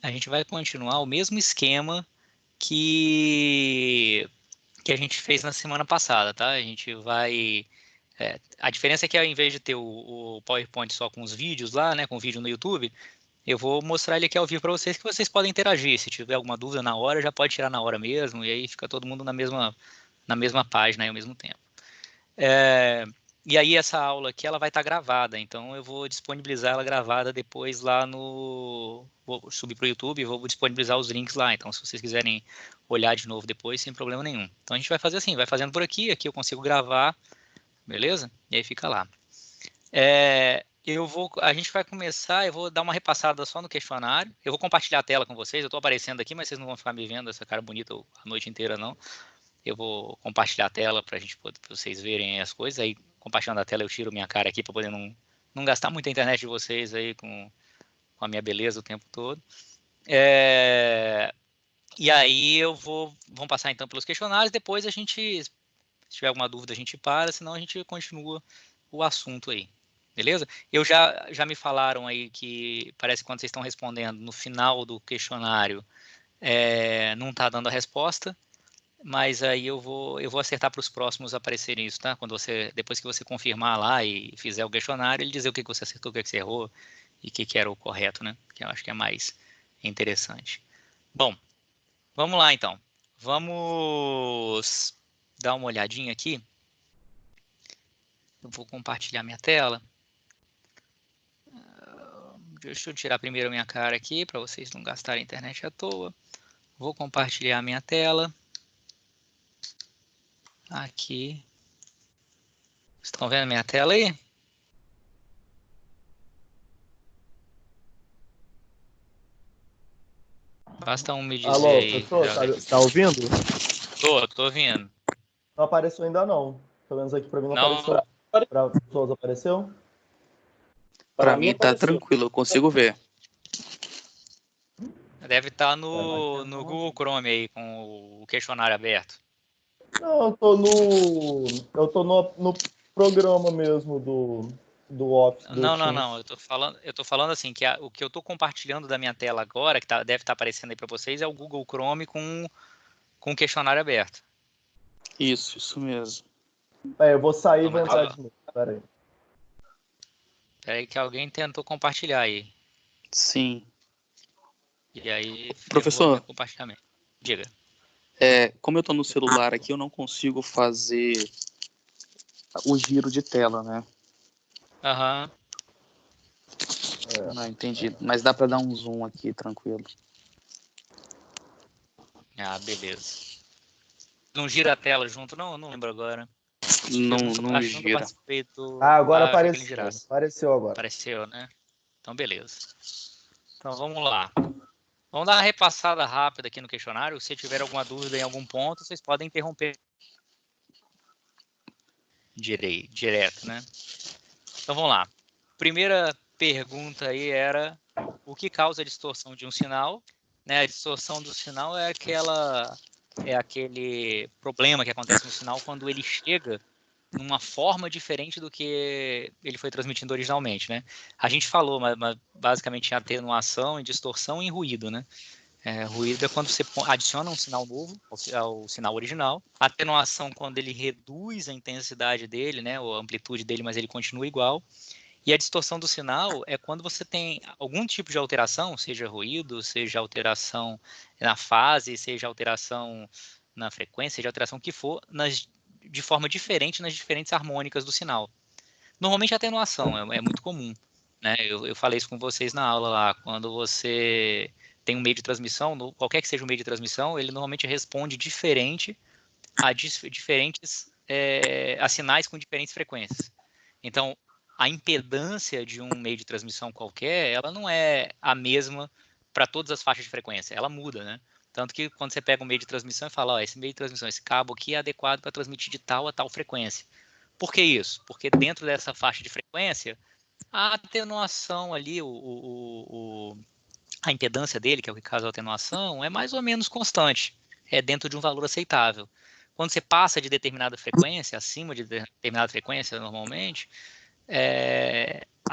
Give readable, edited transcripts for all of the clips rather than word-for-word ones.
a gente vai continuar o mesmo esquema que a gente fez na semana passada, tá? A gente vai... a diferença é que ao invés de ter o PowerPoint só com os vídeos lá, né, com o vídeo no YouTube, eu vou mostrar ele aqui ao vivo para vocês que vocês podem interagir. Se tiver alguma dúvida na hora, já pode tirar na hora mesmo, e aí fica todo mundo na mesma página aí ao mesmo tempo. E aí essa aula aqui ela vai estar gravada, então eu vou disponibilizar ela gravada depois lá no... Vou subir para o YouTube e vou disponibilizar os links lá, então se vocês quiserem olhar de novo depois, sem problema nenhum. Então a gente vai fazer assim, vai fazendo por aqui eu consigo gravar, beleza? E aí fica lá. A gente vai começar, eu vou dar uma repassada só no questionário, eu vou compartilhar a tela com vocês, eu estou aparecendo aqui, mas vocês não vão ficar me vendo essa cara bonita a noite inteira não. Eu vou compartilhar a tela para vocês verem as coisas, aí compartilhando a tela eu tiro minha cara aqui para poder não gastar muita internet de vocês aí com a minha beleza o tempo todo. E aí vamos passar então pelos questionários, depois a gente, se tiver alguma dúvida a gente para, senão a gente continua o assunto aí. Beleza? Já me falaram aí que parece que quando vocês estão respondendo no final do questionário, não está dando a resposta, mas aí eu vou acertar para os próximos aparecerem isso, tá? Depois que você confirmar lá e fizer o questionário, ele dizer o que você acertou, o que você errou e o que era o correto, né? Que eu acho que é mais interessante. Bom, vamos lá então. Vamos dar uma olhadinha aqui. Eu vou compartilhar minha tela. Deixa eu tirar primeiro minha cara aqui, para vocês não gastarem a internet à toa. Vou compartilhar minha tela. Aqui. Estão vendo minha tela aí? Basta me dizer Alô, aí. professor, tá ouvindo? Tô ouvindo. Não apareceu ainda não. Pelo menos aqui para mim não apareceu. Para pessoas apareceu? Para mim tá tranquilo, eu consigo ver. Deve estar no Google Chrome aí, com o questionário aberto. Não, eu tô no programa mesmo do Office. Não. Eu tô falando assim, que o que eu tô compartilhando da minha tela agora, que deve estar aparecendo aí para vocês, é o Google Chrome com o questionário aberto. Isso mesmo. Eu vou sair e vou entrar de novo. Peraí. Peraí que alguém tentou compartilhar aí. Sim. E aí, professor, meu compartilhamento. Diga. Como eu tô no celular aqui, eu não consigo fazer o giro de tela, né? Aham. Não, entendi. Mas dá para dar um zoom aqui, tranquilo. Ah, beleza. Não gira a tela junto, não? Eu não lembro agora. Não gira. Agora apareceu. Apareceu agora. Apareceu, né? Então, beleza. Então, vamos lá. Vamos dar uma repassada rápida aqui no questionário. Se tiver alguma dúvida em algum ponto, vocês podem interromper direto, né? Então, vamos lá. Primeira pergunta aí era o que causa a distorção de um sinal? Né? A distorção do sinal é aquele problema que acontece no sinal quando ele chega numa forma diferente do que ele foi transmitindo originalmente, né? A gente falou, mas basicamente em atenuação, em distorção e em ruído, né? Ruído é quando você adiciona um sinal novo ao sinal original. Atenuação, quando ele reduz a intensidade dele, né, ou a amplitude dele, mas ele continua igual. E a distorção do sinal é quando você tem algum tipo de alteração, seja ruído, seja alteração na fase, seja alteração na frequência, seja alteração que for, de forma diferente nas diferentes harmônicas do sinal. Normalmente a atenuação é muito comum, né? Eu falei isso com vocês na aula lá, quando você tem um meio de transmissão, qualquer que seja o meio de transmissão, ele normalmente responde diferente a sinais com diferentes frequências. Então, a impedância de um meio de transmissão qualquer, ela não é a mesma para todas as faixas de frequência, ela muda, né? Tanto que quando você pega um meio de transmissão e fala, esse meio de transmissão, esse cabo aqui é adequado para transmitir de tal a tal frequência. Por que isso? Porque dentro dessa faixa de frequência, a atenuação ali, a impedância dele, que é o que causa a atenuação, é mais ou menos constante, é dentro de um valor aceitável. Quando você passa de determinada frequência, acima de determinada frequência normalmente,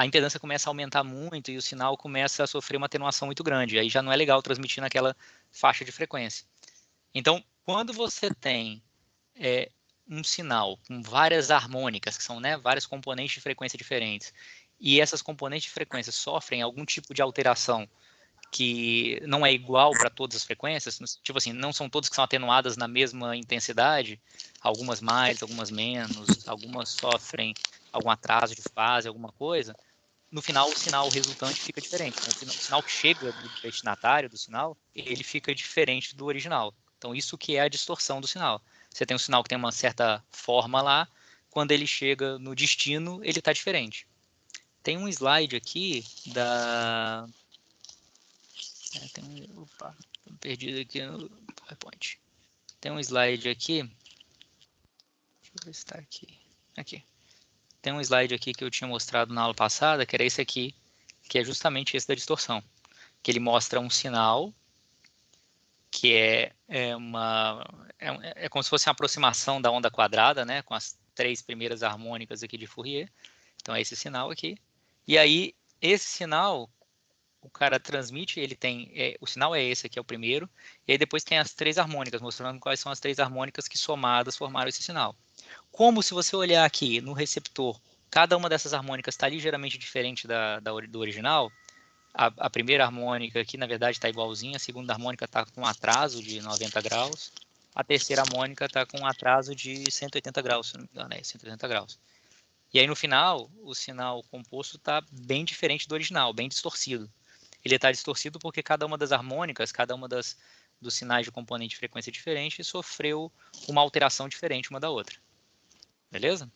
a impedância começa a aumentar muito e o sinal começa a sofrer uma atenuação muito grande. Aí já não é legal transmitir naquela faixa de frequência. Então, quando você tem um sinal com várias harmônicas, que são, né, vários componentes de frequência diferentes, e essas componentes de frequência sofrem algum tipo de alteração que não é igual para todas as frequências, tipo assim, não são todas que são atenuadas na mesma intensidade, algumas mais, algumas menos, algumas sofrem algum atraso de fase, alguma coisa, no final o sinal resultante fica diferente. Então, o sinal que chega do destinatário do sinal, ele fica diferente do original. Então, isso que é a distorção do sinal. Você tem um sinal que tem uma certa forma lá, quando ele chega no destino, ele está diferente. Tem um slide aqui da... Opa, tô perdido aqui no PowerPoint. Tem um slide aqui. Deixa eu ver se está aqui. Aqui. Tem um slide aqui que eu tinha mostrado na aula passada, que era esse aqui, que é justamente esse da distorção. Que ele mostra um sinal que é como se fosse uma aproximação da onda quadrada, né, com as 3 primeiras harmônicas aqui de Fourier. Então é esse sinal aqui. E aí, esse sinal, o cara transmite, ele tem, o sinal é esse aqui, é o primeiro, e aí depois tem as 3 harmônicas, mostrando quais são as 3 harmônicas que somadas formaram esse sinal. Como se você olhar aqui no receptor, cada uma dessas harmônicas está ligeiramente diferente do original, a primeira harmônica aqui, na verdade, está igualzinha, a segunda harmônica está com um atraso de 90 graus, a terceira harmônica está com um atraso de 180 graus, se não me engano, 180 graus. E aí, no final, o sinal composto está bem diferente do original, bem distorcido. Ele está distorcido porque cada uma das harmônicas, cada uma dos sinais de componente de frequência diferente sofreu uma alteração diferente uma da outra. Beleza?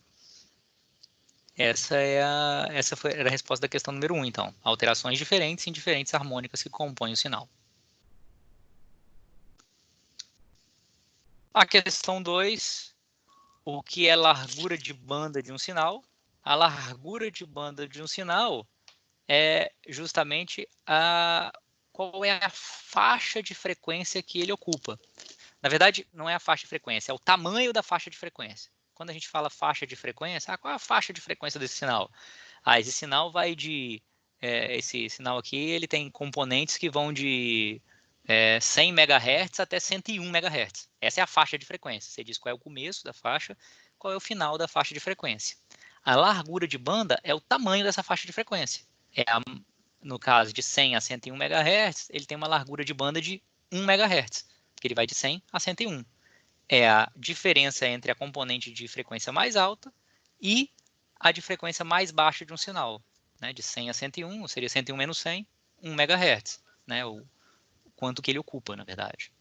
Essa era a resposta da questão número 1, então. Alterações diferentes em diferentes harmônicas que compõem o sinal. A questão 2, o que é largura de banda de um sinal? A largura de banda de um sinal é justamente qual é a faixa de frequência que ele ocupa. Na verdade, não é a faixa de frequência, é o tamanho da faixa de frequência. Quando a gente fala faixa de frequência, qual é a faixa de frequência desse sinal? Esse sinal vai de... esse sinal aqui, ele tem componentes que vão de 100 MHz até 101 MHz. Essa é a faixa de frequência. Você diz qual é o começo da faixa, qual é o final da faixa de frequência. A largura de banda é o tamanho dessa faixa de frequência. No caso de 100 a 101 MHz, ele tem uma largura de banda de 1 MHz, que ele vai de 100 a 101. É a diferença entre a componente de frequência mais alta e a de frequência mais baixa de um sinal. Né? De 100 a 101, seria 101 menos 100, 1 MHz. Né? O quanto que ele ocupa, na verdade.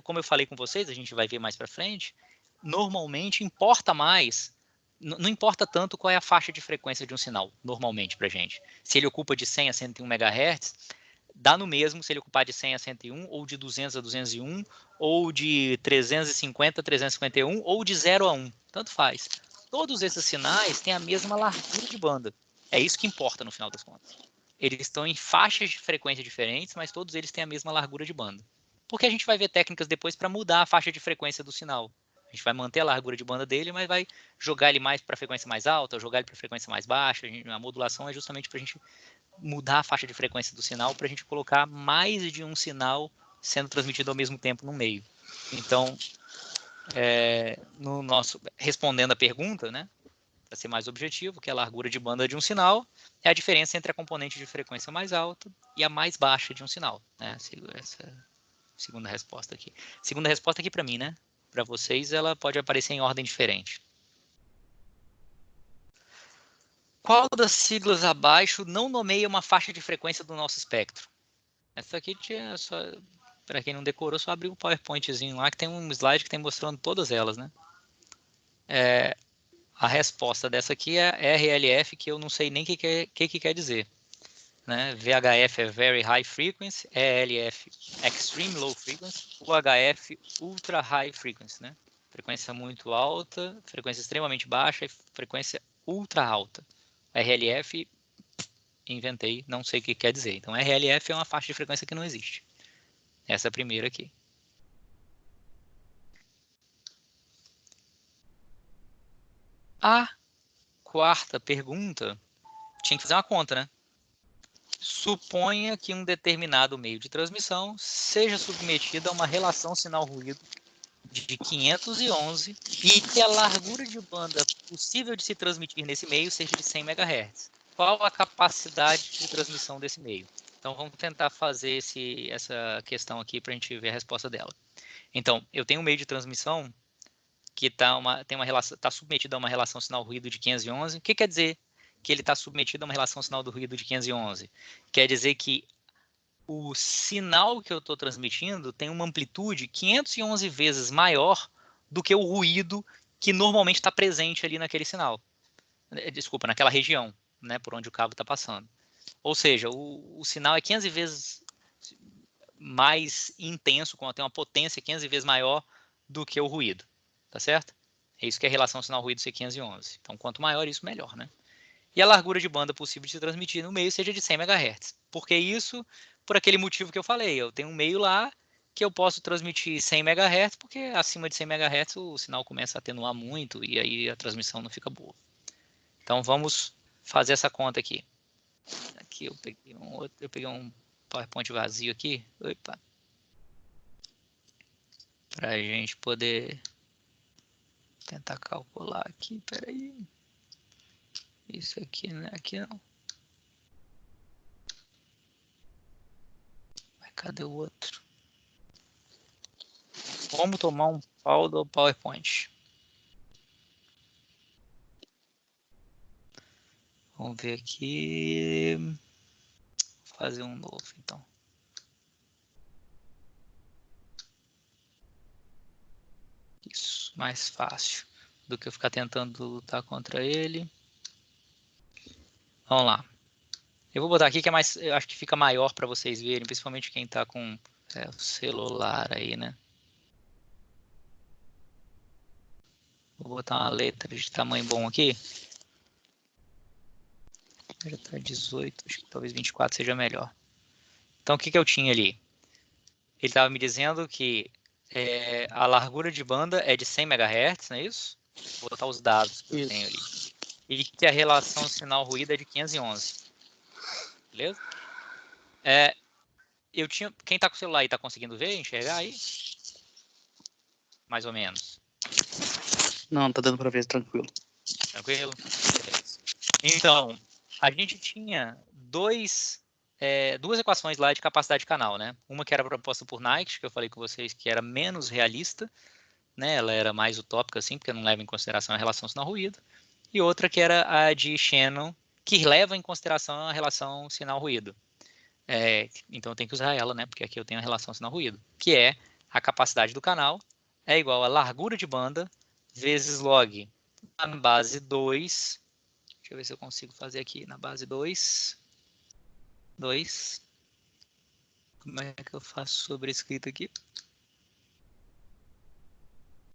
Como eu falei com vocês, a gente vai ver mais para frente, normalmente importa mais, não importa tanto qual é a faixa de frequência de um sinal, normalmente para a gente. Se ele ocupa de 100 a 101 MHz, dá no mesmo se ele ocupar de 100 a 101, ou de 200 a 201, ou de 350 a 351, ou de 0 a 1. Tanto faz. Todos esses sinais têm a mesma largura de banda. É isso que importa no final das contas. Eles estão em faixas de frequência diferentes, mas todos eles têm a mesma largura de banda. Porque a gente vai ver técnicas depois para mudar a faixa de frequência do sinal. A gente vai manter a largura de banda dele, mas vai jogar ele mais para a frequência mais alta, jogar ele para a frequência mais baixa. A modulação é justamente para a gente mudar a faixa de frequência do sinal, para a gente colocar mais de um sinal sendo transmitido ao mesmo tempo no meio. Então, respondendo a pergunta, né, para ser mais objetivo, que é a largura de banda de um sinal é a diferença entre a componente de frequência mais alta e a mais baixa de um sinal. Né? Essa é a segunda resposta aqui. Segunda resposta aqui para mim, né? Para vocês, ela pode aparecer em ordem diferente. Qual das siglas abaixo não nomeia uma faixa de frequência do nosso espectro? Essa aqui tinha só... Para quem não decorou, só abriu um PowerPointzinho lá que tem um slide que tem mostrando todas elas, né? A resposta dessa aqui é RLF, que eu não sei nem o que quer dizer. Né? VHF é Very High Frequency, ELF Extreme Low Frequency, UHF Ultra High Frequency. Né? Frequência muito alta, frequência extremamente baixa e frequência ultra alta. RLF, inventei, não sei o que quer dizer. Então, RLF é uma faixa de frequência que não existe. Essa é a primeira aqui. A quarta pergunta tinha que fazer uma conta, né? Suponha que um determinado meio de transmissão seja submetido a uma relação sinal-ruído de 511 e que a largura de banda possível de se transmitir nesse meio seja de 100 MHz. Qual a capacidade de transmissão desse meio? Então, vamos tentar fazer essa questão aqui para a gente ver a resposta dela. Então, eu tenho um meio de transmissão que está submetido a uma relação sinal-ruído de 511. O que quer dizer que ele está submetido a uma relação sinal do ruído de 511? Quer dizer que o sinal que eu estou transmitindo tem uma amplitude 511 vezes maior do que o ruído que normalmente está presente ali naquele sinal. Desculpa, naquela região, né, por onde o cabo está passando. Ou seja, o sinal é 500 vezes mais intenso, tem uma potência 500 vezes maior do que o ruído. Tá certo? É isso que é a relação sinal-ruído ser 511. Então, quanto maior isso, melhor, né? E a largura de banda possível de se transmitir no meio seja de 100 MHz. Por que isso? Por aquele motivo que eu falei. Eu tenho um meio lá que eu posso transmitir 100 MHz, porque acima de 100 MHz o sinal começa a atenuar muito e aí a transmissão não fica boa. Então, vamos fazer essa conta aqui. Aqui eu peguei um PowerPoint vazio aqui. Opa. Para a gente poder tentar calcular aqui, peraí. Isso aqui, né? Aqui não. Mas cadê o outro? Como tomar um pau do PowerPoint? Vamos ver aqui. Vou fazer um novo, então. Isso, mais fácil do que eu ficar tentando lutar contra ele. Vamos lá. Eu vou botar aqui que é mais, eu acho que fica maior para vocês verem, principalmente quem está com o celular aí, né? Vou botar uma letra de tamanho bom aqui. Já está 18, acho que talvez 24 seja melhor. Então, o que eu tinha ali? Ele estava me dizendo que a largura de banda é de 100 MHz, não é isso? Vou botar os dados que eu tenho ali. E que a relação sinal-ruído é de 511. Beleza? Quem está com o celular aí está conseguindo ver, enxergar aí? Mais ou menos. Não, tá dando para ver, tranquilo. Tranquilo? Beleza. Então, a gente tinha duas equações lá de capacidade de canal, né? Uma que era proposta por Nike, que eu falei com vocês que era menos realista, né? Ela era mais utópica, assim, porque não leva em consideração a relação sinal-ruído. E outra que era a de Shannon, que leva em consideração a relação sinal-ruído. Então eu tenho que usar ela, né? Porque aqui eu tenho a relação sinal-ruído, que é a capacidade do canal é igual a largura de banda vezes log na base 2. Deixa eu ver se eu consigo fazer aqui na base 2. Como é que eu faço sobrescrito aqui?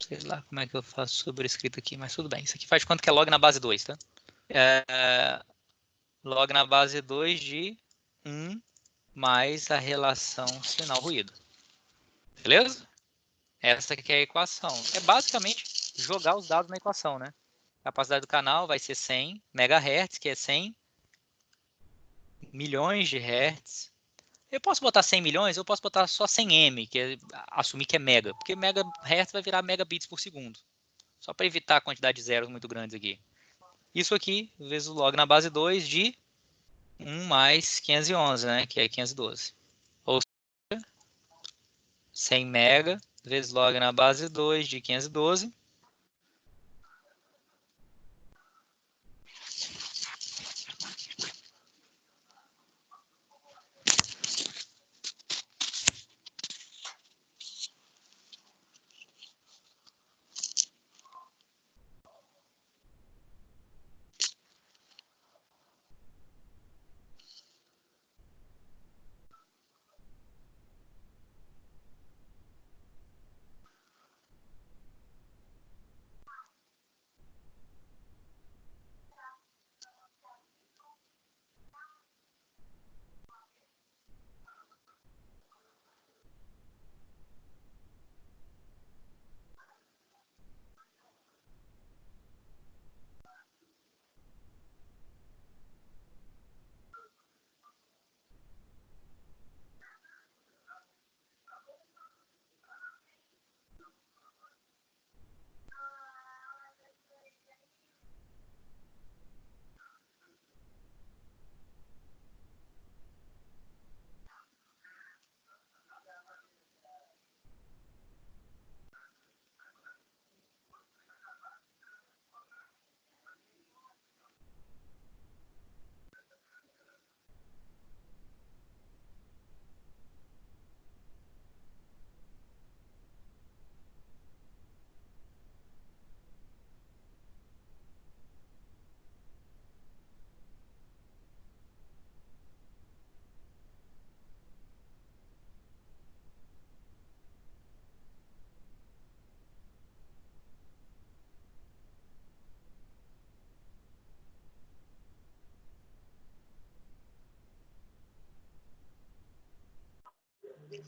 Sei lá como é que eu faço sobrescrito aqui, mas tudo bem. Isso aqui faz de conta que é log na base 2, tá? Log na base 2 de 1 mais a relação sinal-ruído. Beleza? Essa aqui é a equação. É basicamente jogar os dados na equação, né? A capacidade do canal vai ser 100 MHz, que é 100 milhões de hertz. Eu posso botar 100 milhões, eu posso botar só 100M, que é assumir que é mega, porque megahertz vai virar megabits por segundo. Só para evitar a quantidade de zeros muito grandes aqui. Isso aqui, vezes o log na base 2 de 1 mais 511, né? Que é 512. Ou seja, 100 mega vezes log na base 2 de 512.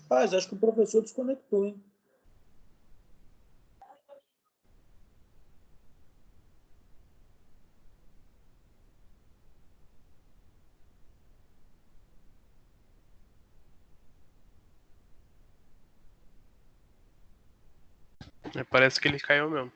Mas acho que o professor desconectou, hein? Parece que ele caiu mesmo.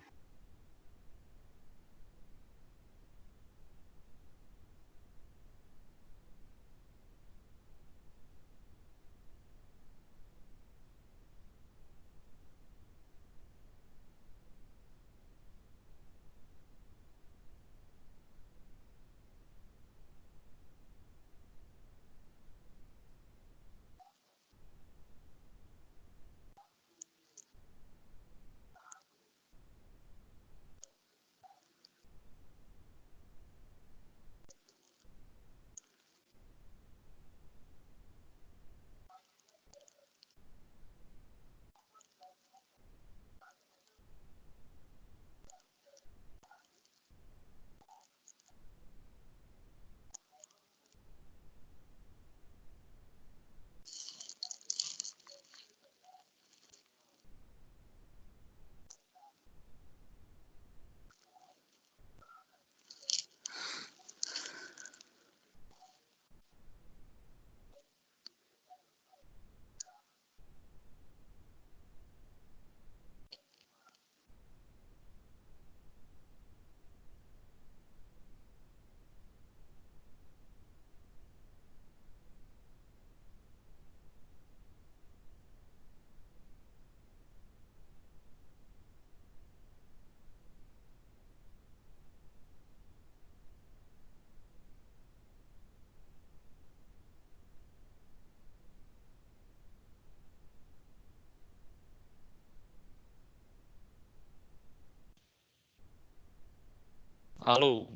Alô?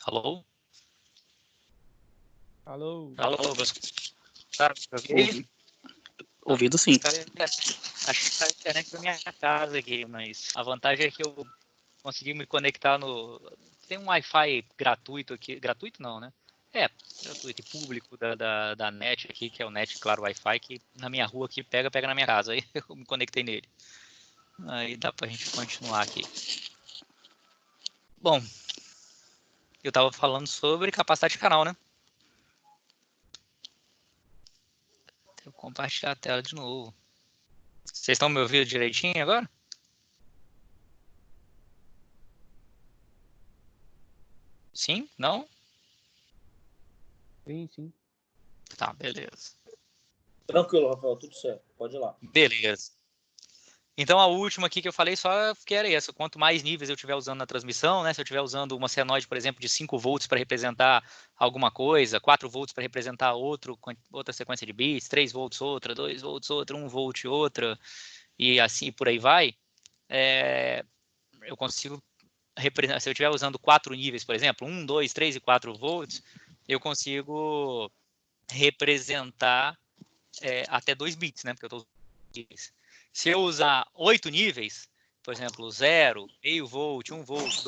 Alô? Alô? Alô, meus caras, Ouvido sim. acho que tá a internet da minha casa aqui, mas a vantagem é que eu consegui me conectar no... Tem um Wi-Fi gratuito aqui, gratuito não, né? Gratuito e público da NET aqui, que é o NET, claro, Wi-Fi, que na minha rua aqui pega na minha casa, aí eu me conectei nele. Aí dá pra gente continuar aqui. Bom, eu tava falando sobre capacidade de canal, né? Vou compartilhar a tela de novo. Vocês estão me ouvindo direitinho agora? Sim? Não? Sim, sim. Tá, beleza. Tranquilo, Rafael, tudo certo. Pode ir lá. Beleza. Então a última aqui que eu falei só que era essa. Quanto mais níveis eu estiver usando na transmissão, né? Se eu estiver usando uma senoide, por exemplo, de 5 volts para representar alguma coisa, 4 volts para representar outra sequência de bits, 3 volts outra, 2 volts outra, 1 volt outra, e assim por aí vai, eu consigo representar. Se eu estiver usando 4 níveis, por exemplo, 1, 2, 3 e 4 volts, eu consigo representar até 2 bits, né? Porque eu estou usando. Se eu usar 8 níveis, por exemplo, 0, meio volt, 1 volt,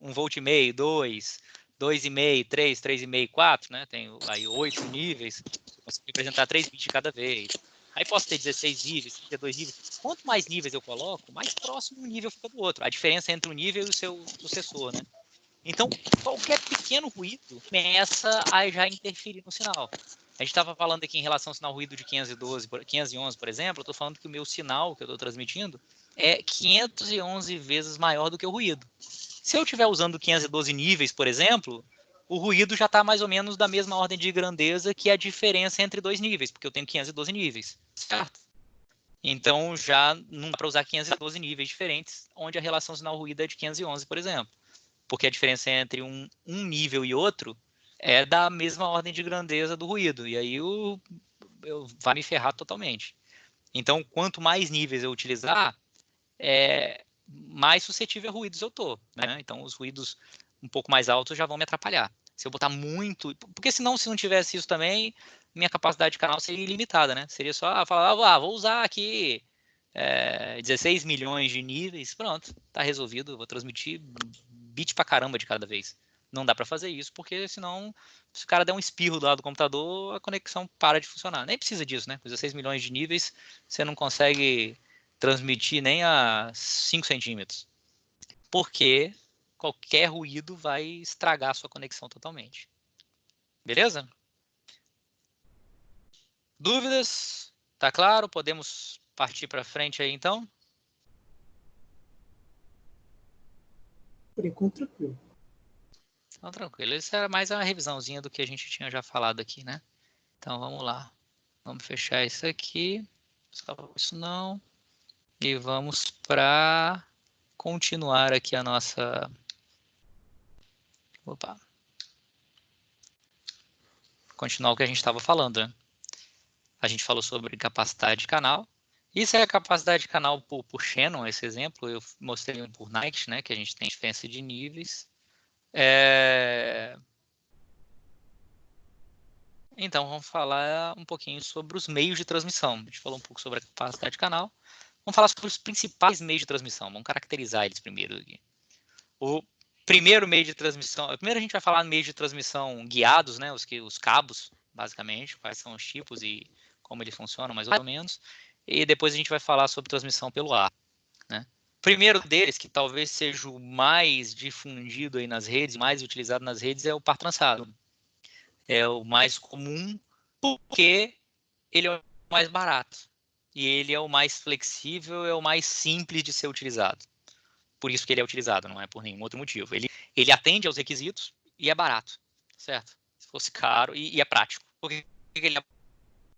1 volt e meio, 2, 2,5, 3, 3,5, 4, né? Tenho aí 8 níveis, eu consigo representar 3 bits de cada vez. Aí posso ter 16 níveis, 32 níveis. Quanto mais níveis eu coloco, mais próximo um nível fica do outro. A diferença entre o nível e o seu sucessor, né? Então, qualquer pequeno ruído começa a já interferir no sinal. A gente estava falando aqui em relação ao sinal ruído de 511, por exemplo, eu estou falando que o meu sinal que eu estou transmitindo é 511 vezes maior do que o ruído. Se eu estiver usando 512 níveis, por exemplo, o ruído já está mais ou menos da mesma ordem de grandeza que a diferença entre dois níveis, porque eu tenho 512 níveis, certo? Então, já não dá para usar 512 níveis diferentes, onde a relação sinal-ruído é de 511, por exemplo. Porque a diferença entre um nível e outro é da mesma ordem de grandeza do ruído. E aí vai me ferrar totalmente. Então, quanto mais níveis eu utilizar, mais suscetível a ruídos eu tô. Né? Então, os ruídos um pouco mais altos já vão me atrapalhar. Se eu botar muito... Porque senão, se não tivesse isso também, minha capacidade de canal seria ilimitada. Né? Seria só falar, vou usar aqui 16 milhões de níveis, pronto, tá resolvido, vou transmitir bit pra caramba de cada vez. Não dá para fazer isso, porque senão, se o cara der um espirro do lado do computador, a conexão para de funcionar. Nem precisa disso, né? Com 16 milhões de níveis, você não consegue transmitir nem a 5 centímetros. Porque qualquer ruído vai estragar a sua conexão totalmente. Beleza? Dúvidas? Tá claro? Podemos partir para frente aí, então? Por enquanto, tranquilo. Então, tranquilo. Isso era mais uma revisãozinha do que a gente tinha já falado aqui, né? Então, vamos lá. Vamos fechar isso aqui. Salva isso não. E vamos para continuar aqui a nossa... Opa. Continuar o que a gente estava falando, né? A gente falou sobre capacidade de canal. Isso é a capacidade de canal por Shannon, esse exemplo. Eu mostrei por Knight, né? Que a gente tem diferença de níveis. Então, vamos falar um pouquinho sobre os meios de transmissão. A gente falou um pouco sobre a capacidade de canal. Vamos falar sobre os principais meios de transmissão. Vamos caracterizar eles primeiro aqui. O primeiro meio de transmissão... Primeiro a gente vai falar no meio de transmissão guiados, né? Os cabos, basicamente. Quais são os tipos e como eles funcionam, mais ou menos. E depois a gente vai falar sobre transmissão pelo ar, né? O primeiro deles, que talvez seja o mais difundido aí nas redes, mais utilizado nas redes, é o par trançado. É o mais comum porque ele é o mais barato. E ele é o mais flexível, é o mais simples de ser utilizado. Por isso que ele é utilizado, não é por nenhum outro motivo. Ele atende aos requisitos e é barato, certo? Se fosse caro e é prático. Por que ele é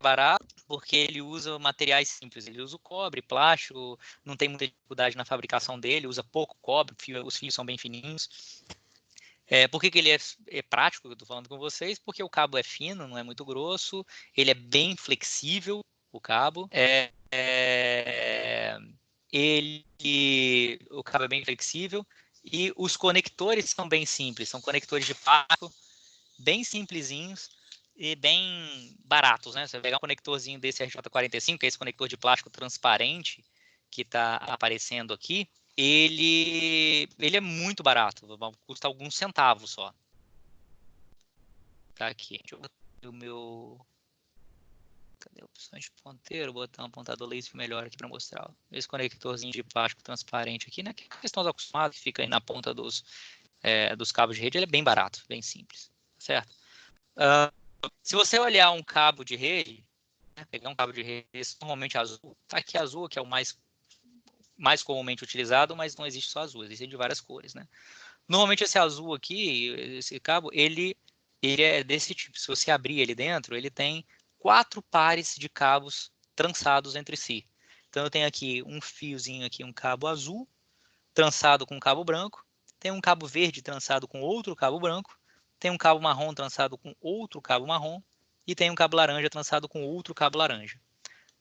barato? Porque ele usa materiais simples. Ele usa o cobre, plástico, não tem muita dificuldade na fabricação dele, usa pouco cobre, os fios são bem fininhos. Por que ele é prático, eu estou falando com vocês? Porque o cabo é fino, não é muito grosso, ele é bem flexível, o cabo. O cabo é bem flexível e os conectores são bem simples, são conectores de plástico, bem simplesinhos e bem baratos, né? Você vai pegar um conectorzinho desse RJ45, que é esse conector de plástico transparente que está aparecendo aqui, ele é muito barato, custa alguns centavos só. Tá aqui. Deixa eu botar o meu... Cadê opções de ponteiro? Vou botar um apontador laser melhor aqui para mostrar. Esse conectorzinho de plástico transparente aqui, né? Que estamos acostumados, que fica aí na ponta dos cabos de rede, ele é bem barato, bem simples, certo? Se você olhar um cabo de rede, né, pegar um cabo de rede normalmente azul, tá aqui azul, que é o mais comumente utilizado, mas não existe só azul, existe de várias cores, né? Normalmente esse azul aqui, esse cabo, ele é desse tipo. Se você abrir ele dentro, ele tem 4 pares de cabos trançados entre si. Então eu tenho aqui um fiozinho aqui, um cabo azul, trançado com um cabo branco, tem um cabo verde trançado com outro cabo branco, tem um cabo marrom trançado com outro cabo marrom, e tem um cabo laranja trançado com outro cabo laranja.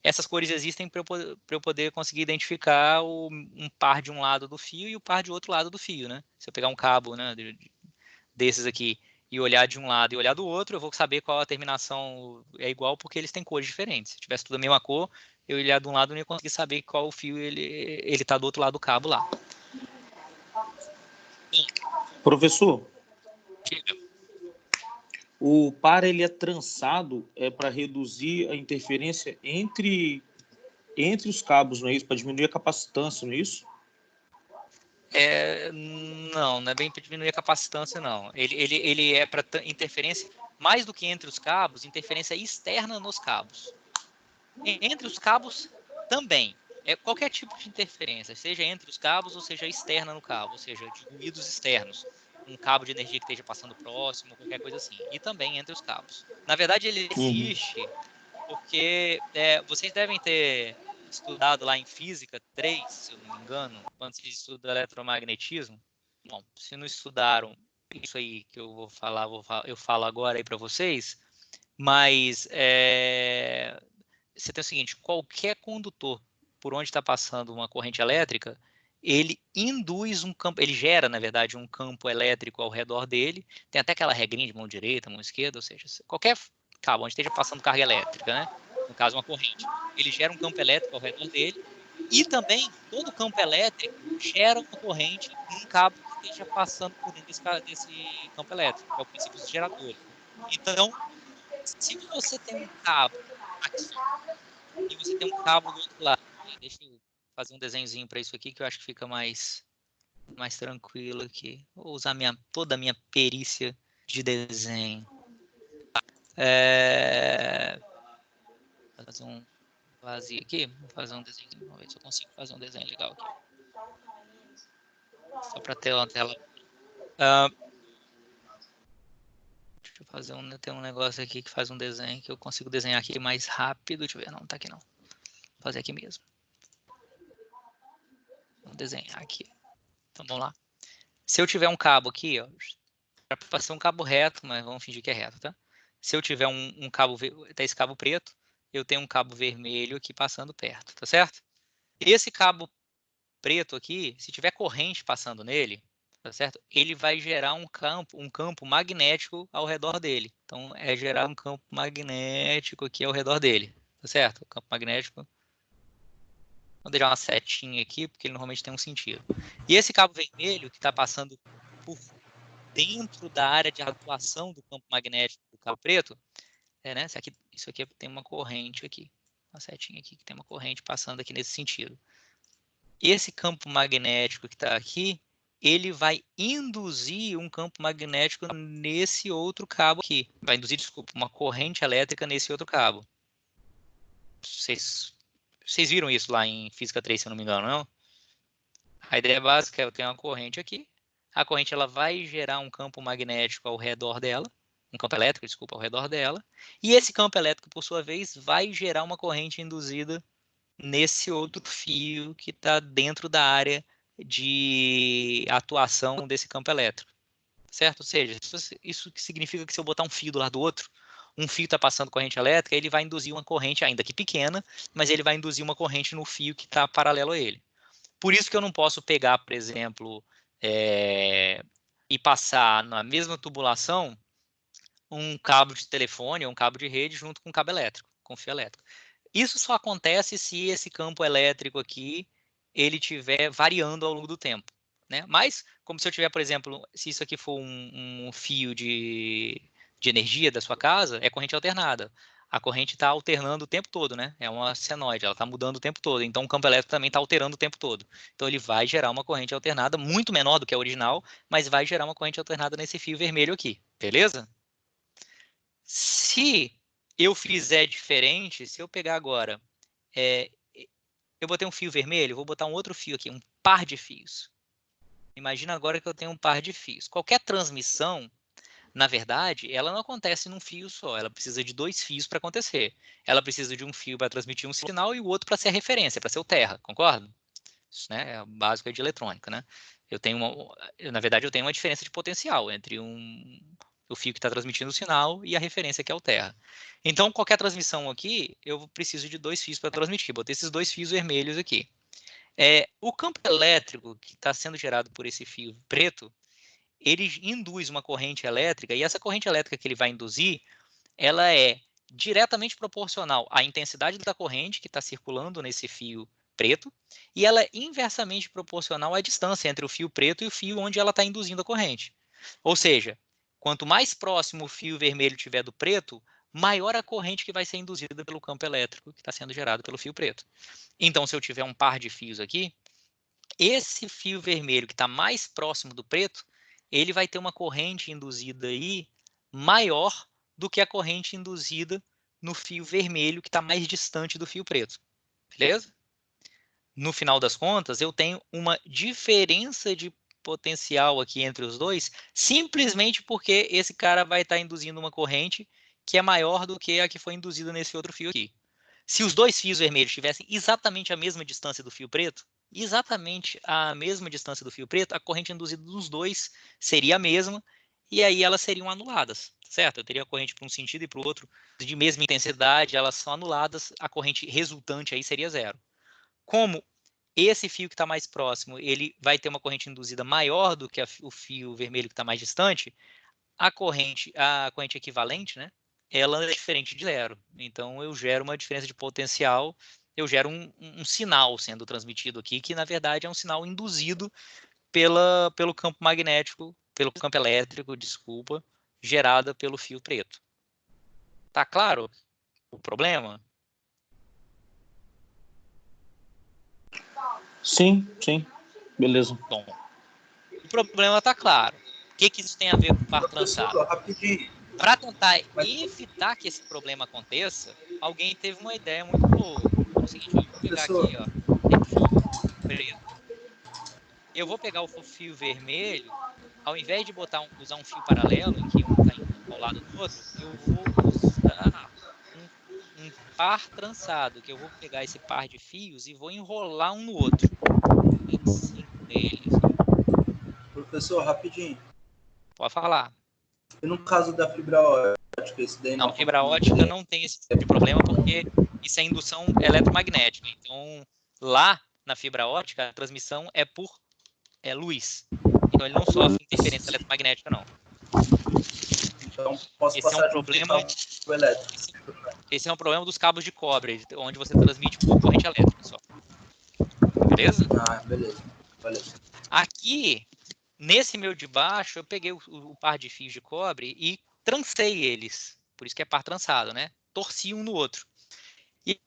Essas cores existem para eu poder conseguir identificar um par de um lado do fio e o par de outro lado do fio, né? Se eu pegar um cabo, né, desses aqui e olhar de um lado e olhar do outro, eu vou saber qual a terminação é igual, porque eles têm cores diferentes. Se tivesse tudo a mesma cor, eu olhar de um lado e não ia conseguir saber qual fio ele está do outro lado do cabo lá. Professor, Diga. o par ele é trançado para reduzir a interferência entre os cabos, não é isso? Para diminuir a capacitância, não é isso? Não é bem para diminuir a capacitância, não. Ele é para interferência, mais do que entre os cabos, interferência externa nos cabos. Entre os cabos também. Qualquer tipo de interferência, seja entre os cabos ou seja externa no cabo, ou seja, de ruídos externos. Um cabo de energia que esteja passando próximo, qualquer coisa assim. E também entre os cabos. Na verdade, ele existe porque vocês devem ter estudado lá em Física 3, se eu não me engano, quando vocês estudam eletromagnetismo. Bom, se não estudaram isso aí que eu vou falar, eu falo agora aí para vocês, mas você tem o seguinte, qualquer condutor por onde está passando uma corrente elétrica, ele induz um campo, ele gera, na verdade, um campo elétrico ao redor dele, tem até aquela regrinha de mão direita, mão esquerda, ou seja, qualquer cabo onde esteja passando carga elétrica, né? No caso, uma corrente, ele gera um campo elétrico ao redor dele, e também todo campo elétrico gera uma corrente num cabo que esteja passando por dentro desse campo elétrico, que é o princípio dos geradores. Então, se você tem um cabo aqui e você tem um cabo do outro lado, deixa eu fazer um desenhozinho para isso aqui que eu acho que fica mais tranquilo aqui. Vou usar toda a minha perícia de desenho. Vou fazer um vazio aqui, vou fazer um desenho, vamos ver se eu consigo fazer um desenho legal aqui. Só para ter uma tela. Deixa eu fazer tem um negócio aqui que faz um desenho que eu consigo desenhar aqui mais rápido. Deixa eu ver, não, tá aqui não. Vou fazer aqui mesmo. Vamos desenhar aqui. Então vamos lá. Se eu tiver um cabo aqui, ó, para ser um cabo reto, mas vamos fingir que é reto, tá? Se eu tiver um cabo, esse cabo preto, eu tenho um cabo vermelho aqui passando perto, tá certo? Esse cabo preto aqui, se tiver corrente passando nele, tá certo? Ele vai gerar um campo magnético ao redor dele. Então, é gerar um campo magnético aqui ao redor dele, tá certo? O campo magnético. Vou deixar uma setinha aqui, porque ele normalmente tem um sentido. E esse cabo vermelho que está passando por dentro da área de atuação do campo magnético do cabo preto, né? Isso aqui tem uma corrente aqui. Uma setinha aqui que tem uma corrente passando aqui nesse sentido. Esse campo magnético que está aqui, ele vai induzir um campo magnético nesse outro cabo aqui. Vai induzir, desculpa, uma corrente elétrica nesse outro cabo. Vocês viram isso lá em Física 3, se eu não me engano, não? A ideia básica é eu tenho uma corrente aqui. A corrente ela vai gerar um campo magnético ao redor dela. Um campo elétrico, desculpa, ao redor dela. E esse campo elétrico, por sua vez, vai gerar uma corrente induzida nesse outro fio que está dentro da área de atuação desse campo elétrico, certo? Ou seja, isso significa que se eu botar um fio do lado do outro, um fio está passando corrente elétrica, ele vai induzir uma corrente, ainda que pequena, mas ele vai induzir uma corrente no fio que está paralelo a ele. Por isso que eu não posso pegar, por exemplo, e passar na mesma tubulação um cabo de telefone ou um cabo de rede junto com um cabo elétrico, com fio elétrico. Isso só acontece se esse campo elétrico aqui ele estiver variando ao longo do tempo, né? Mas, como se eu tiver, por exemplo, se isso aqui for um fio de energia da sua casa, é corrente alternada. A corrente está alternando o tempo todo, né? É uma senoide, ela está mudando o tempo todo. Então, o campo elétrico também está alterando o tempo todo. Então, ele vai gerar uma corrente alternada, muito menor do que a original, mas vai gerar uma corrente alternada nesse fio vermelho aqui, beleza? Se eu fizer diferente, se eu pegar agora, eu botei um fio vermelho, vou botar um outro fio aqui, um par de fios. Imagina agora que eu tenho um par de fios. Qualquer transmissão, na verdade, ela não acontece num fio só, ela precisa de 2 fios para acontecer. Ela precisa de um fio para transmitir um sinal e o outro para ser a referência, para ser o terra, concorda? Isso, né, é o básico de eletrônica, né? Na verdade, eu tenho uma diferença de potencial entre o fio que está transmitindo o sinal e a referência que é o terra. Então, qualquer transmissão aqui, eu preciso de 2 fios para transmitir. Botei esses 2 fios vermelhos aqui. O campo elétrico que está sendo gerado por esse fio preto, ele induz uma corrente elétrica, e essa corrente elétrica que ele vai induzir, ela é diretamente proporcional à intensidade da corrente que está circulando nesse fio preto, e ela é inversamente proporcional à distância entre o fio preto e o fio onde ela está induzindo a corrente. Ou seja, quanto mais próximo o fio vermelho estiver do preto, maior a corrente que vai ser induzida pelo campo elétrico que está sendo gerado pelo fio preto. Então, se eu tiver um par de fios aqui, esse fio vermelho que está mais próximo do preto, ele vai ter uma corrente induzida aí maior do que a corrente induzida no fio vermelho que está mais distante do fio preto. Beleza? No final das contas, eu tenho uma diferença de potencial aqui entre os dois, simplesmente porque esse cara vai estar induzindo uma corrente que é maior do que a que foi induzida nesse outro fio aqui. Se os dois fios vermelhos tivessem exatamente a mesma distância do fio preto, a corrente induzida dos dois seria a mesma, e aí elas seriam anuladas, certo? Eu teria a corrente para um sentido e para o outro de mesma intensidade, elas são anuladas, a corrente resultante aí seria zero. Como esse fio que está mais próximo, ele vai ter uma corrente induzida maior do que o fio vermelho que está mais distante, a corrente equivalente, né? Ela é diferente de zero. Então, eu gero uma diferença de potencial, eu gero um sinal sendo transmitido aqui, que na verdade é um sinal induzido pelo campo magnético, pelo campo elétrico, desculpa, gerada pelo fio preto. Tá claro o problema? Sim. Beleza. Bom, o problema tá claro. O que isso tem a ver com o par trançado? Rapidinho. Para tentar evitar que esse problema aconteça, alguém teve uma ideia muito boa. É o seguinte, eu vou pegar aqui, ó, tem fio preto. Eu vou pegar o fio vermelho, ao invés de usar um fio paralelo, em que um está ao lado do outro, eu vou usar um par trançado, que eu vou pegar esse par de fios e vou enrolar um no outro. Em cima deles. Professor, rapidinho. Pode falar. E no caso da fibra ótica, esse daí Não, fibra ótica não tem esse tipo de problema, porque isso é indução eletromagnética. Então, lá na fibra ótica, a transmissão é por luz. Então, ele não sofre interferência eletromagnética, não. Então, posso Esse é um problema. Esse é um problema dos cabos de cobre, onde você transmite por corrente elétrica só. Beleza? Ah, beleza. Valeu. Aqui, nesse meu de baixo, eu peguei o par de fios de cobre e trancei eles. Por isso que é par trançado, né? Torci um no outro. E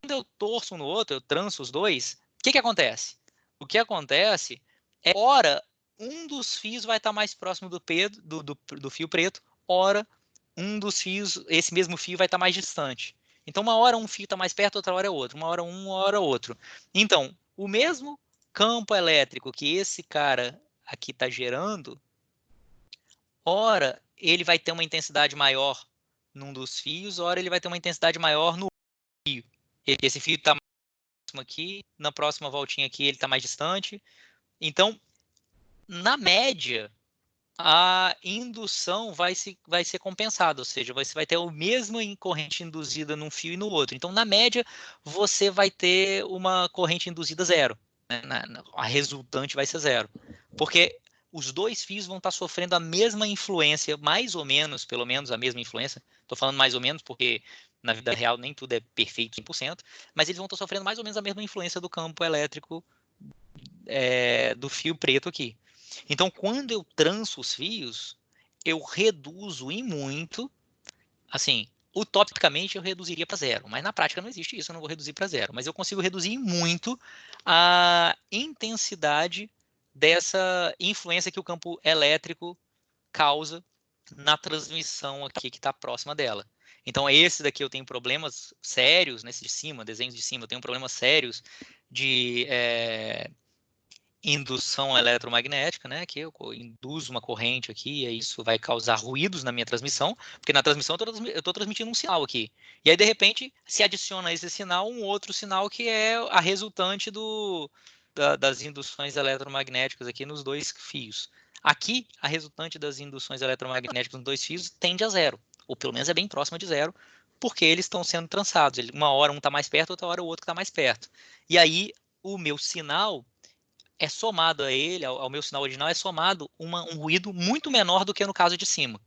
quando eu torço um no outro, eu tranço os dois, o que acontece? O que acontece é, ora, um dos fios vai estar mais próximo do fio preto, ora, um dos fios, esse mesmo fio vai estar mais distante. Então, uma hora um fio está mais perto, outra hora é outro. Uma hora outro. Então, o mesmo campo elétrico que esse cara aqui está gerando, ora, ele vai ter uma intensidade maior num dos fios, ora, ele vai ter uma intensidade maior no fio. Esse fio está mais próximo aqui, na próxima voltinha aqui ele está mais distante. Então, na média, a indução vai ser compensada, ou seja, você vai ter a mesma corrente induzida num fio e no outro. Então, na média, você vai ter uma corrente induzida zero. Né? A resultante vai ser zero. Porque os dois fios vão estar sofrendo a mesma influência, mais ou menos, pelo menos a mesma influência. Estou falando mais ou menos porque na vida real nem tudo é perfeito 100%, mas eles vão estar sofrendo mais ou menos a mesma influência do campo elétrico do fio preto aqui. Então, quando eu tranço os fios, eu reduzo em muito, assim, utopicamente eu reduziria para zero, mas na prática não existe isso, eu não vou reduzir para zero, mas eu consigo reduzir em muito a intensidade dessa influência que o campo elétrico causa na transmissão aqui que está próxima dela. Então, esse daqui eu tenho problemas sérios, nesse de cima, desenhos de cima, eu tenho problemas sérios de indução eletromagnética, né, que eu induzo uma corrente aqui, e isso vai causar ruídos na minha transmissão, porque na transmissão eu estou transmitindo um sinal aqui. E aí, de repente, se adiciona a esse sinal um outro sinal que é a resultante das induções eletromagnéticas aqui nos dois fios. Aqui, a resultante das induções eletromagnéticas nos dois fios tende a zero, ou pelo menos é bem próxima de zero, porque eles estão sendo trançados. Uma hora um está mais perto, outra hora o outro está mais perto. E aí, o meu sinal é somado a ele, ao meu sinal original, é somado um ruído muito menor do que no caso de cima.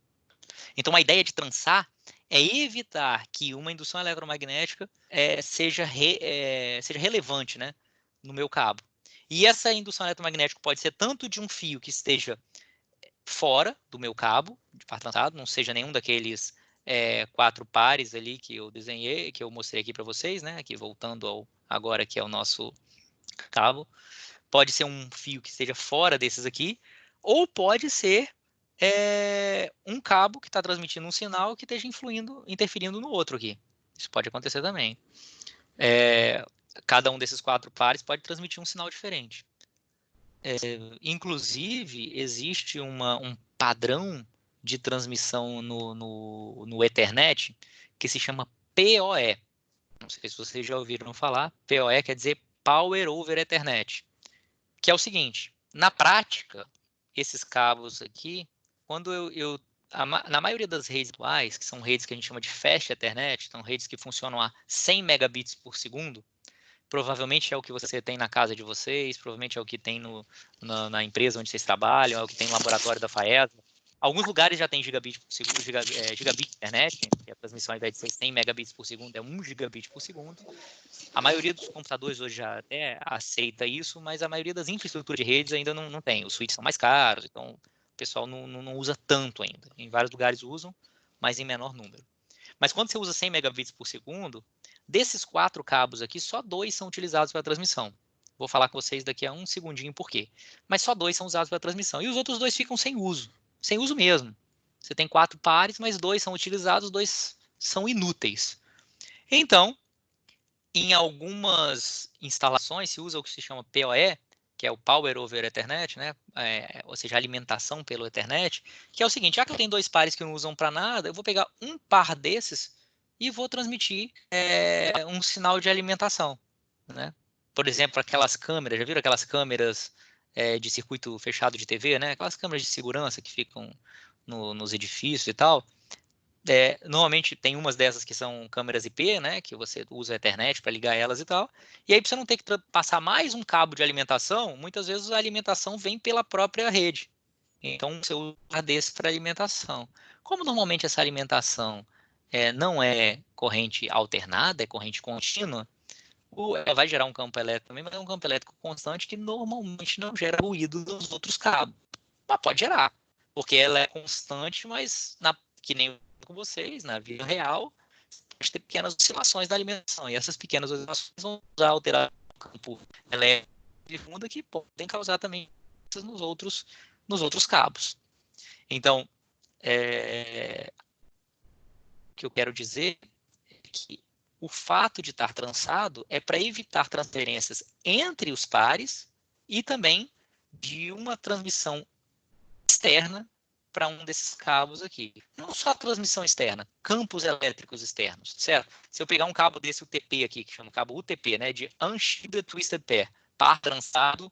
Então, a ideia de trançar é evitar que uma indução eletromagnética seja relevante, né, no meu cabo. E essa indução eletromagnética pode ser tanto de um fio que esteja fora do meu cabo, de par trançado, não seja nenhum daqueles 4 pares ali que eu desenhei, que eu mostrei aqui para vocês, né, aqui voltando agora que é o nosso cabo. Pode ser um fio que esteja fora desses aqui, ou pode ser um cabo que está transmitindo um sinal que esteja interferindo no outro aqui. Isso pode acontecer também. Cada um desses 4 pares pode transmitir um sinal diferente. Inclusive, existe um padrão de transmissão no Ethernet que se chama PoE. Não sei se vocês já ouviram falar. PoE quer dizer Power over Ethernet. Que é o seguinte, na prática, esses cabos aqui, quando na maioria das redes atuais, que são redes que a gente chama de Fast Ethernet, são redes que funcionam a 100 megabits por segundo, provavelmente é o que você tem na casa de vocês, provavelmente é o que tem na empresa onde vocês trabalham, é o que tem no laboratório da FAESA. Alguns lugares já tem gigabit por segundo, gigabit de internet, que a transmissão, ao invés de ser 100 megabits por segundo, é 1 gigabit por segundo. A maioria dos computadores hoje já até aceita isso, mas a maioria das infraestruturas de redes ainda não tem. Os switches são mais caros, então o pessoal não usa tanto ainda. Em vários lugares usam, mas em menor número. Mas quando você usa 100 megabits por segundo, desses 4 cabos aqui, só 2 são utilizados para a transmissão. Vou falar com vocês daqui a um segundinho por quê. Mas só 2 são usados para a transmissão. E os outros 2 ficam sem uso mesmo. Você tem 4 pares, mas 2 são utilizados, 2 são inúteis. Então, em algumas instalações se usa o que se chama PoE, que é o Power over Ethernet, né? Ou seja, alimentação pelo Ethernet, que é o seguinte, já que eu tenho 2 pares que não usam para nada, eu vou pegar um par desses e vou transmitir um sinal de alimentação, né? Por exemplo, aquelas câmeras, já viram aquelas câmeras de circuito fechado de TV, né? Aquelas câmeras de segurança que ficam nos edifícios e tal. Normalmente tem umas dessas que são câmeras IP, né? Que você usa a Ethernet para ligar elas e tal. E aí, para você não ter que passar mais um cabo de alimentação, muitas vezes a alimentação vem pela própria rede. Então, você usa desse para alimentação. Como normalmente essa alimentação não é corrente alternada, é corrente contínua, ela vai gerar um campo elétrico também, mas é um campo elétrico constante que normalmente não gera ruído nos outros cabos. Mas pode gerar, porque ela é constante, mas que nem com vocês, na vida real, pode ter pequenas oscilações da alimentação. E essas pequenas oscilações vão alterar o campo elétrico de fundo que podem causar também nos outros cabos. Então, o que eu quero dizer é que o fato de estar trançado é para evitar transferências entre os pares e também de uma transmissão externa para um desses cabos aqui. Não só a transmissão externa, campos elétricos externos, certo? Se eu pegar um cabo desse UTP aqui, que chama cabo UTP, né, de Unshielded Twisted Pair, par trançado,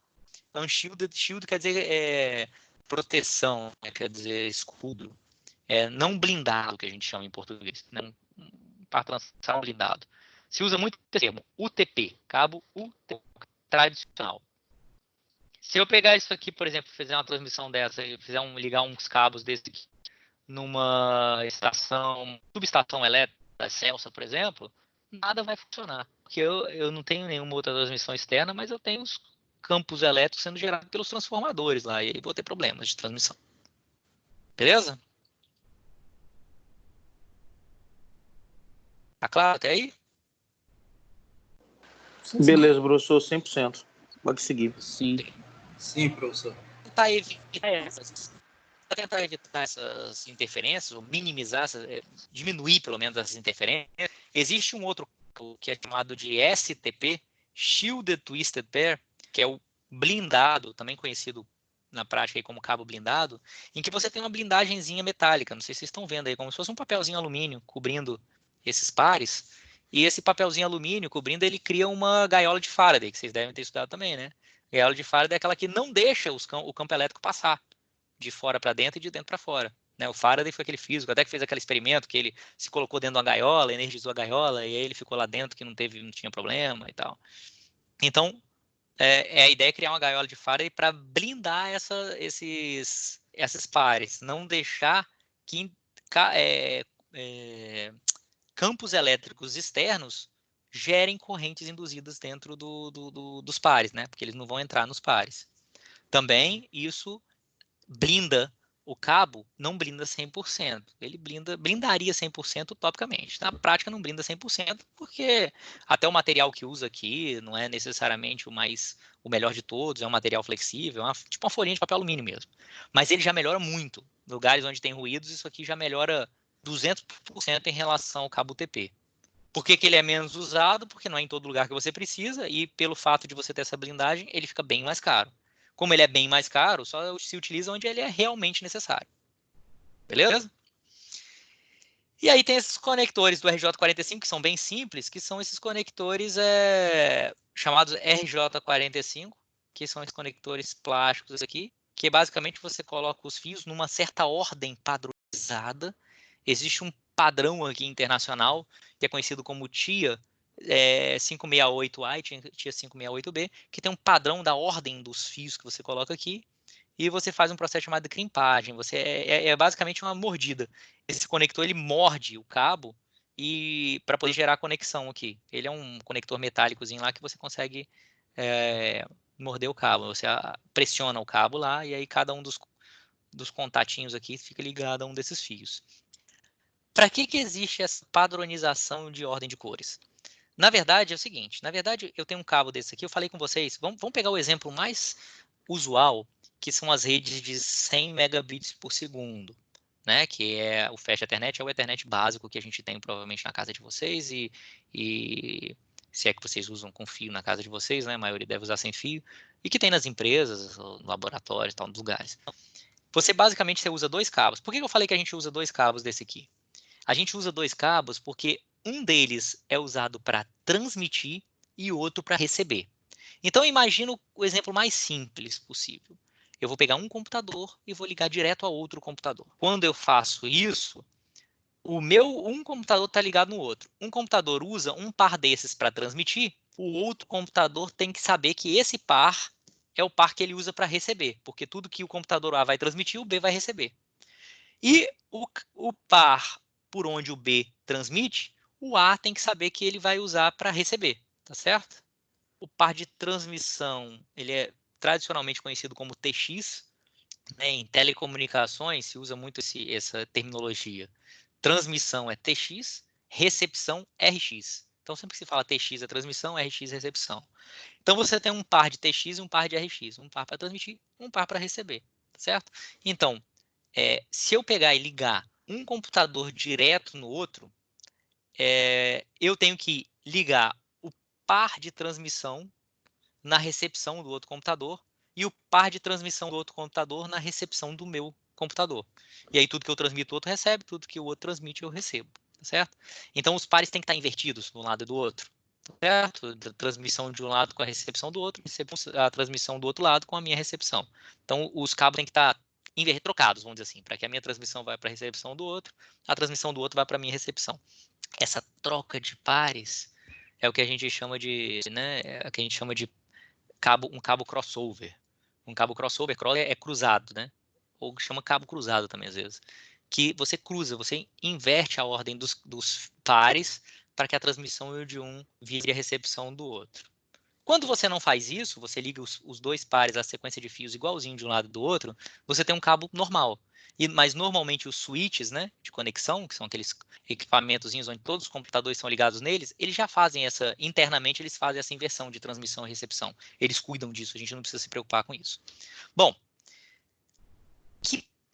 Unshielded, shield quer dizer proteção, né, quer dizer escudo, não blindado, que a gente chama em português, né? Par trançado blindado. Se usa muito o termo UTP, cabo UTP, tradicional. Se eu pegar isso aqui, por exemplo, fizer uma transmissão dessa e ligar uns cabos desse aqui numa subestação elétrica da Celsa, por exemplo, nada vai funcionar. Porque eu não tenho nenhuma outra transmissão externa, mas eu tenho os campos elétricos sendo gerados pelos transformadores lá, e aí vou ter problemas de transmissão. Beleza? Tá claro até aí? Beleza, professor, 100%. Pode seguir. Sim, professor. Tentar evitar essas interferências, ou minimizar, diminuir pelo menos essas interferências, existe um outro que é chamado de STP, Shielded Twisted Pair, que é o blindado, também conhecido na prática aí como cabo blindado, em que você tem uma blindagenzinha metálica, não sei se vocês estão vendo aí, como se fosse um papelzinho alumínio cobrindo esses pares, e esse papelzinho alumínio cobrindo, ele cria uma gaiola de Faraday, que vocês devem ter estudado também, né? A gaiola de Faraday é aquela que não deixa o campo elétrico passar de fora para dentro e de dentro para fora. Né? O Faraday foi aquele físico, até que fez aquele experimento que ele se colocou dentro de uma gaiola, energizou a gaiola, e aí ele ficou lá dentro que não tinha problema e tal. Então, a ideia é criar uma gaiola de Faraday para blindar esses pares, não deixar que campos elétricos externos gerem correntes induzidas dentro dos pares, né? Porque eles não vão entrar nos pares. Também isso blinda o cabo, não blinda 100%. Ele blindaria 100% utopicamente. Na prática não blinda 100%, porque até o material que usa aqui não é necessariamente o melhor de todos, é um material flexível, tipo uma folhinha de papel alumínio mesmo. Mas ele já melhora muito. Em lugares onde tem ruídos, isso aqui já melhora 200% em relação ao cabo UTP. Por que ele é menos usado? Porque não é em todo lugar que você precisa, e pelo fato de você ter essa blindagem, ele fica bem mais caro. Como ele é bem mais caro, só se utiliza onde ele é realmente necessário. Beleza? E aí tem esses conectores do RJ45, que são bem simples, que são esses conectores chamados RJ45, que são esses conectores plásticos aqui, que basicamente você coloca os fios numa certa ordem padronizada. Existe um padrão aqui internacional, que é conhecido como TIA 568A e TIA 568B, que tem um padrão da ordem dos fios que você coloca aqui, e você faz um processo chamado de crimpagem. É basicamente uma mordida. Esse conector ele morde o cabo e para poder gerar a conexão aqui. Ele é um conector metálicozinho lá que você consegue morder o cabo. Você pressiona o cabo lá e aí cada um dos contatinhos aqui fica ligado a um desses fios. Para que existe essa padronização de ordem de cores? Na verdade, é o seguinte. Na verdade, eu tenho um cabo desse aqui. Eu falei com vocês. Vamos pegar o exemplo mais usual, que são as redes de 100 megabits por segundo, né? Que é o Fast Ethernet, é o Ethernet básico que a gente tem provavelmente na casa de vocês e se é que vocês usam com fio na casa de vocês, né? A maioria deve usar sem fio e que tem nas empresas, no laboratório, tal, nos lugares. Basicamente você usa dois cabos. Por que eu falei que a gente usa dois cabos desse aqui? A gente usa dois cabos porque um deles é usado para transmitir e o outro para receber. Então, imagina o exemplo mais simples possível. Eu vou pegar um computador e vou ligar direto a outro computador. Quando eu faço isso, um computador está ligado no outro. Um computador usa um par desses para transmitir, o outro computador tem que saber que esse par é o par que ele usa para receber, porque tudo que o computador A vai transmitir, o B vai receber. E o par por onde o B transmite, o A tem que saber que ele vai usar para receber, tá certo? O par de transmissão, ele é tradicionalmente conhecido como TX, né? Em telecomunicações se usa muito essa terminologia. Transmissão é TX, recepção RX. Então, sempre que se fala TX é transmissão, RX é recepção. Então, você tem um par de TX e um par de RX. Um par para transmitir, um par para receber, certo? Então, se eu pegar e ligar um computador direto no outro, eu tenho que ligar o par de transmissão na recepção do outro computador e o par de transmissão do outro computador na recepção do meu computador. E aí tudo que eu transmito o outro recebe, tudo que o outro transmite eu recebo, tá certo? Então os pares têm que estar invertidos de um lado e do outro, tá certo? A transmissão de um lado com a recepção do outro, a transmissão do outro lado com a minha recepção. Então os cabos têm que estar trocados, vamos dizer assim, para que a minha transmissão vá para a recepção do outro, a transmissão do outro vai para a minha recepção. Essa troca de pares é o que a gente chama de, né, um cabo crossover. Um cabo crossover é cruzado, né? Ou chama cabo cruzado também às vezes. Que você cruza, você inverte a ordem dos pares para que a transmissão de um vire a recepção do outro. Quando você não faz isso, você liga os dois pares, a sequência de fios igualzinho de um lado e do outro, você tem um cabo normal. Mas normalmente os switches, né, de conexão, que são aqueles equipamentos onde todos os computadores são ligados neles, eles já fazem internamente eles fazem essa inversão de transmissão e recepção. Eles cuidam disso, a gente não precisa se preocupar com isso. Bom,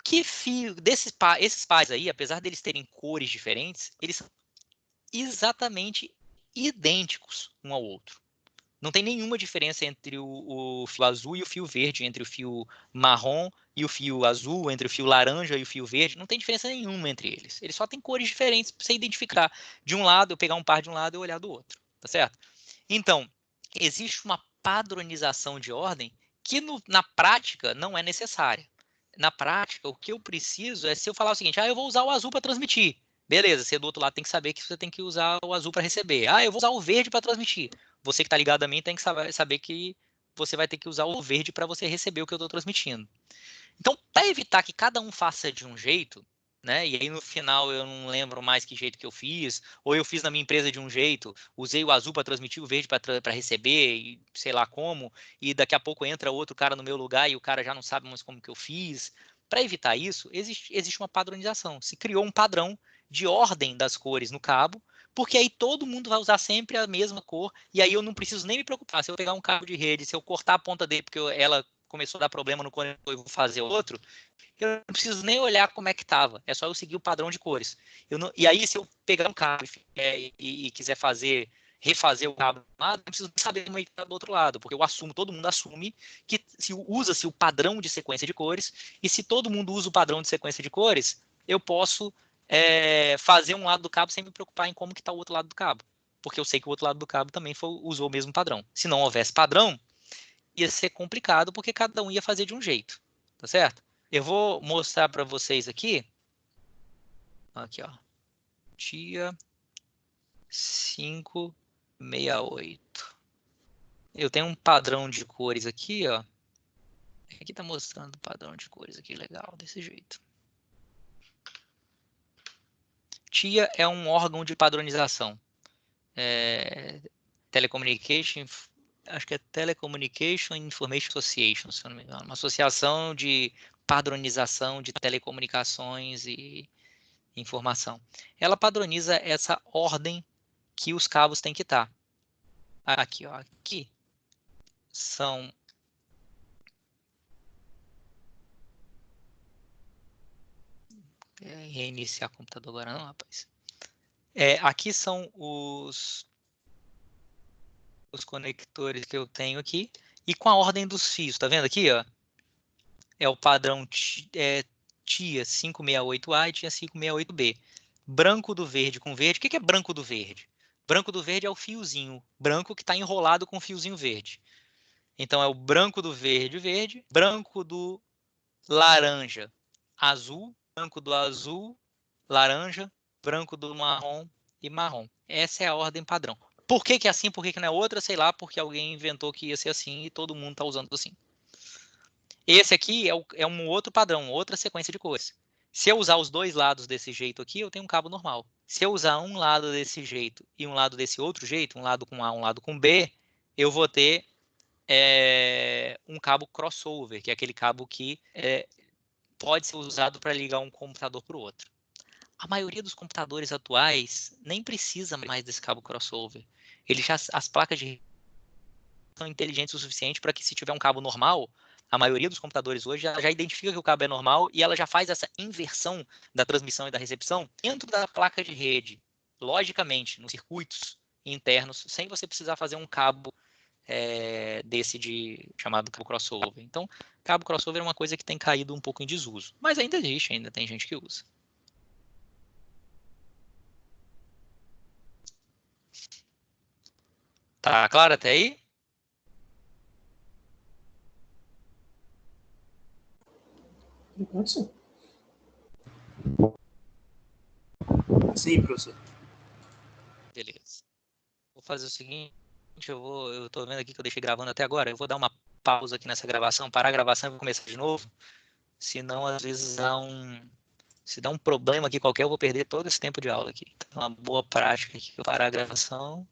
que fio esses pares aí, apesar deles terem cores diferentes, eles são exatamente idênticos um ao outro. Não tem nenhuma diferença entre o fio azul e o fio verde, entre o fio marrom e o fio azul, entre o fio laranja e o fio verde. Não tem diferença nenhuma entre eles. Eles só têm cores diferentes para você identificar. De um lado, eu pegar um par de um lado e olhar do outro. Tá certo? Então, existe uma padronização de ordem que na prática não é necessária. Na prática, o que eu preciso é se eu falar o seguinte, eu vou usar o azul para transmitir. Beleza, você do outro lado tem que saber que você tem que usar o azul para receber. Eu vou usar o verde para transmitir. Você que está ligado a mim tem que saber que você vai ter que usar o verde para você receber o que eu estou transmitindo. Então, para evitar que cada um faça de um jeito, né? E aí no final eu não lembro mais que jeito que eu fiz, ou eu fiz na minha empresa de um jeito, usei o azul para transmitir, o verde para receber, e sei lá como, e daqui a pouco entra outro cara no meu lugar e o cara já não sabe mais como que eu fiz. Para evitar isso, existe uma padronização. Se criou um padrão de ordem das cores no cabo, porque aí todo mundo vai usar sempre a mesma cor, e aí eu não preciso nem me preocupar. Se eu pegar um cabo de rede, se eu cortar a ponta dele, porque ela começou a dar problema no conector e vou fazer outro, eu não preciso nem olhar como é que estava. É só eu seguir o padrão de cores. E aí, se eu pegar um cabo e quiser refazer o cabo do lado, eu preciso saber como é que está do outro lado, porque todo mundo assume que usa-se o padrão de sequência de cores, e se todo mundo usa o padrão de sequência de cores, eu posso fazer um lado do cabo sem me preocupar em como que está o outro lado do cabo, porque eu sei que o outro lado do cabo também usou o mesmo padrão. Se não houvesse padrão, ia ser complicado, porque cada um ia fazer de um jeito, tá certo? Eu vou mostrar para vocês aqui, ó, dia 568. Eu tenho um padrão de cores aqui, ó, Aqui tá mostrando o padrão de cores aqui, legal, desse jeito. TIA é um órgão de padronização. Telecommunication, acho que é Telecommunication Information Association, se eu não me engano. Uma associação de padronização de telecomunicações e informação. Ela padroniza essa ordem que os cabos têm que estar. Aqui, ó, aqui são reiniciar o computador agora não, rapaz. Aqui são os conectores que eu tenho aqui e com a ordem dos fios, tá vendo aqui, ó? É o padrão TIA 568A e TIA 568B. Branco do verde com verde. O que é branco do verde? Branco do verde é o fiozinho branco que está enrolado com o fiozinho verde. Então é o branco do verde, verde, branco do laranja, azul, branco do azul, laranja, branco do marrom e marrom. Essa é a ordem padrão. Por que é assim? Por que não é outra? Sei lá, porque alguém inventou que ia ser assim e todo mundo está usando assim. Esse aqui é um outro padrão, outra sequência de cores. Se eu usar os dois lados desse jeito aqui, eu tenho um cabo normal. Se eu usar um lado desse jeito e um lado desse outro jeito, um lado com A, um lado com B, eu vou ter um cabo crossover, que é aquele cabo que pode ser usado para ligar um computador para o outro. A maioria dos computadores atuais nem precisa mais desse cabo crossover. As placas de são inteligentes o suficiente para que, se tiver um cabo normal, a maioria dos computadores hoje já identifica que o cabo é normal e ela já faz essa inversão da transmissão e da recepção dentro da placa de rede, logicamente, nos circuitos internos, sem você precisar fazer um cabo desse chamado cabo crossover. Então, cabo crossover é uma coisa que tem caído um pouco em desuso, mas ainda existe, ainda tem gente que usa. Tá claro até aí? Pode sim. Sim, professor. Beleza. Vou fazer o seguinte, eu tô vendo aqui que eu deixei gravando até agora, eu vou dar uma pausa aqui nessa gravação, parar a gravação e vou começar de novo, senão às vezes se dá um problema aqui qualquer, eu vou perder todo esse tempo de aula aqui. Então, uma boa prática aqui, eu parar a gravação